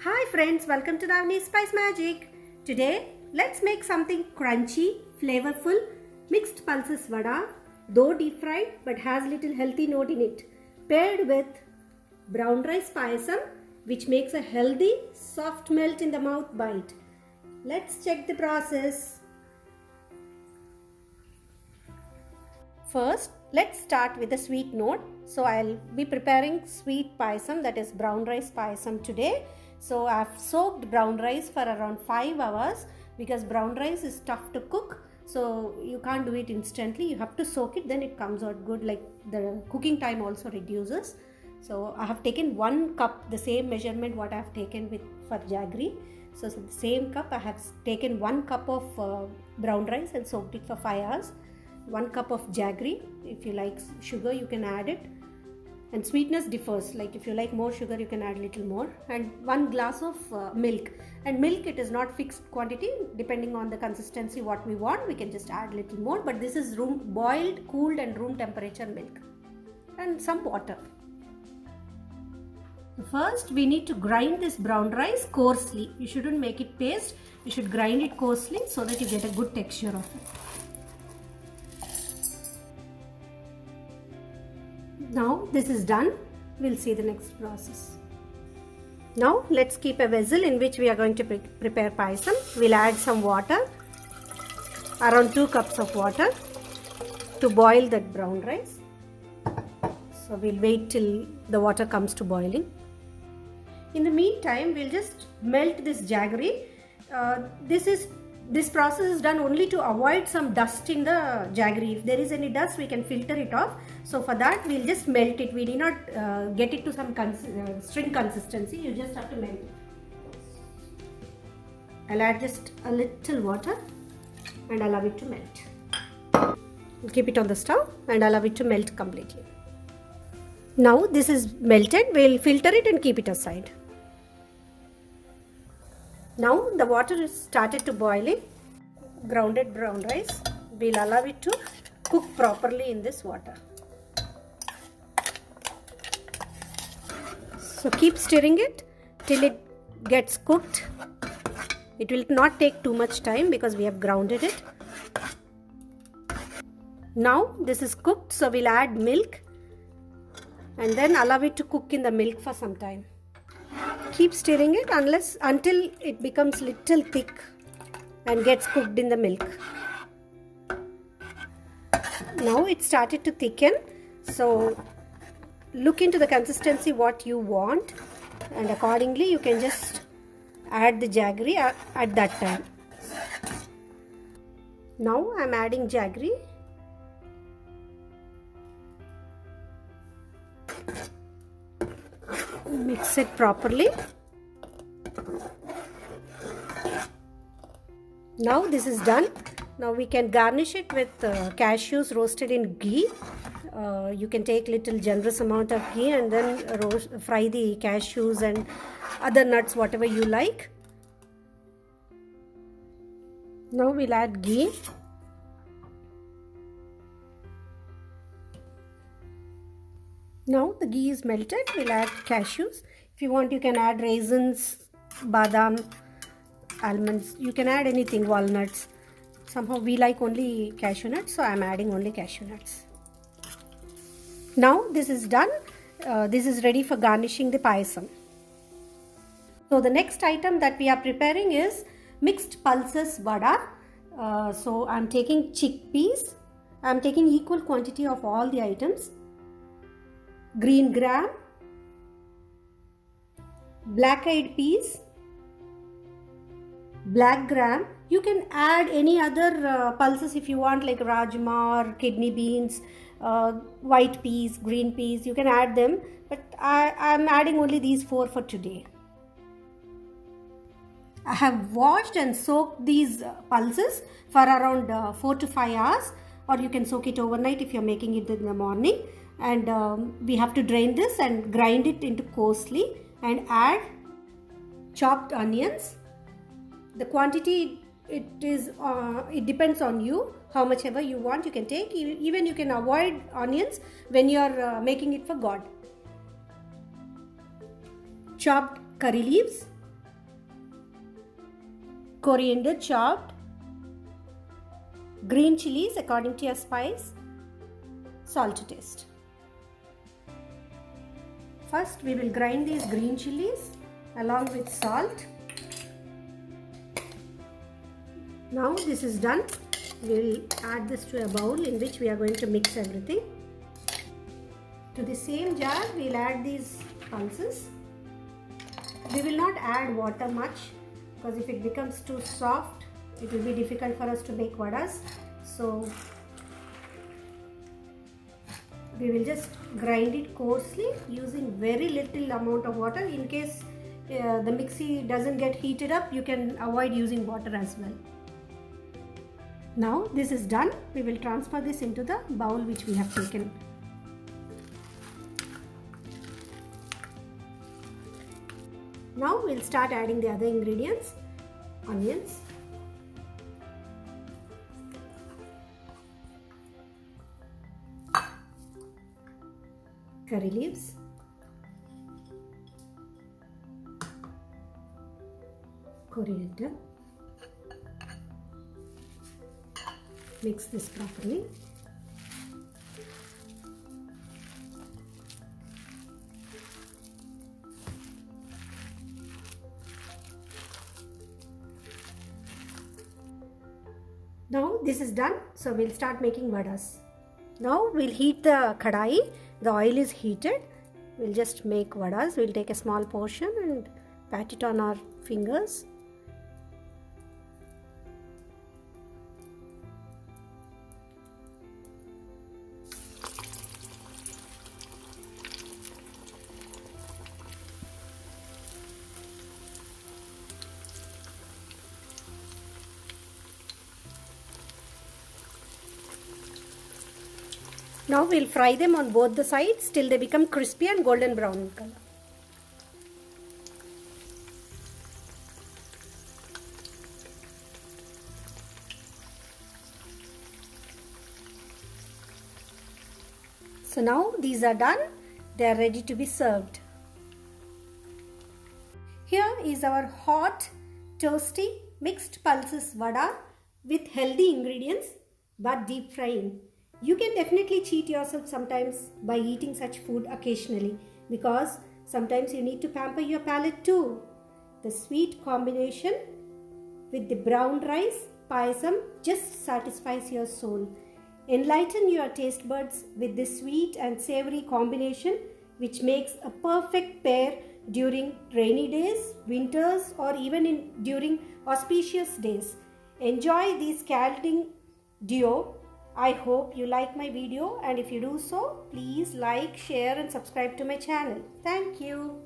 Hi friends, welcome to Davani Spice Magic. Today, let's make something crunchy, flavorful, mixed pulses vada, though deep fried but has little healthy note in it, paired with brown rice payasam, which makes a healthy, soft melt in the mouth bite. Let's check the process. First, let's start with the sweet note. So I'll be preparing sweet payasam, that is brown rice payasam today. So I've soaked brown rice for around 5 hours because brown rice is tough to cook. So you can't do it instantly. You have to soak it, then it comes out good. Like the cooking time also reduces. So I have taken 1 cup, the same measurement what I have taken for jaggery. So the same cup I have taken 1 cup of brown rice and soaked it for 5 hours. 1 cup of jaggery. If you like sugar, you can add it. And sweetness differs, like if you like more sugar you can add little more, and 1 glass of milk. And milk, it is not fixed quantity, depending on the consistency what we want we can just add little more, but this is boiled, cooled and room temperature milk, and some water. First we need to grind this brown rice coarsely. You shouldn't make it paste, you should grind it coarsely so that you get a good texture of it. Now this is done, we'll see the next process. Now let's keep a vessel in which we are going to prepare payasam. We'll add some water, around 2 cups of water, to boil that brown rice. So we'll wait till the water comes to boiling. In the meantime, we'll just melt this jaggery. This process is done only to avoid some dust in the jaggery. If there is any dust, we can filter it off. So for that, we'll just melt it. We need not get it to some string consistency. You just have to melt it. I'll add just a little water and allow it to melt. We'll keep it on the stove and allow it to melt completely. Now this is melted. We'll filter it and keep it aside. Now the water is started to boiling. Grounded brown rice, we'll allow it to cook properly in this water. So keep stirring it till it gets cooked. It will not take too much time because we have grounded it. Now this is cooked, so we'll add milk and then allow it to cook in the milk for some time. Keep stirring it until it becomes little thick and gets cooked in the milk. Now it started to thicken, so look into the consistency what you want, and accordingly you can just add the jaggery at that time. Now I am adding jaggery. Mix it properly. Now this is done. Now we can garnish it with cashews roasted in ghee. You can take little generous amount of ghee and then fry the cashews and other nuts, whatever you like. Now we'll add ghee. Now the ghee is melted, we'll add cashews. If you want, you can add raisins, badam, almonds. You can add anything, walnuts. Somehow we like only cashew nuts, so I am adding only cashew nuts. Now this is done. This is ready for garnishing the payasam. So the next item that we are preparing is mixed pulses vada. So I am taking chickpeas. I am taking equal quantity of all the items. Green gram, black-eyed peas, black gram. You can add any other pulses if you want, like rajma or kidney beans, white peas, green peas. You can add them, but I am adding only these 4 for today. I have washed and soaked these pulses for around 4 to 5 hours, or you can soak it overnight if you are making it in the morning. And we have to drain this and grind it into coarsely and add chopped onions. The quantity, it depends on you, how much ever you want you can take. Even you can avoid onions when you are making it for God. Chopped curry leaves, coriander chopped, green chilies according to your spice, salt to taste. First we will grind these green chilies along with salt. Now this is done. We'll add this to a bowl in which we are going to mix everything. To the same jar we'll add these pulses. We will not add water much because if it becomes too soft it will be difficult for us to make vadas. So we will just grind it coarsely using very little amount of water. In case the mixie doesn't get heated up, you can avoid using water as well. Now this is done. We will transfer this into the bowl which we have taken. Now we'll start adding the other ingredients. Onions, curry leaves, coriander. Mix this properly. Now this is done, so we'll start making vadas. Now we'll heat the kadai. The oil is heated. We'll just make vadas. We'll take a small portion and pat it on our fingers. Now we'll fry them on both the sides till they become crispy and golden brown in color. So now these are done. They are ready to be served. Here is our hot, toasty, mixed pulses vada with healthy ingredients but deep frying. You can definitely cheat yourself sometimes by eating such food occasionally because sometimes you need to pamper your palate too. The sweet combination with the brown rice payasam just satisfies your soul. Enlighten your taste buds with this sweet and savory combination which makes a perfect pair during rainy days, winters, or even during auspicious days. Enjoy this scalding duo. I hope you like my video, and if you do so, please like, share and subscribe to my channel. Thank you.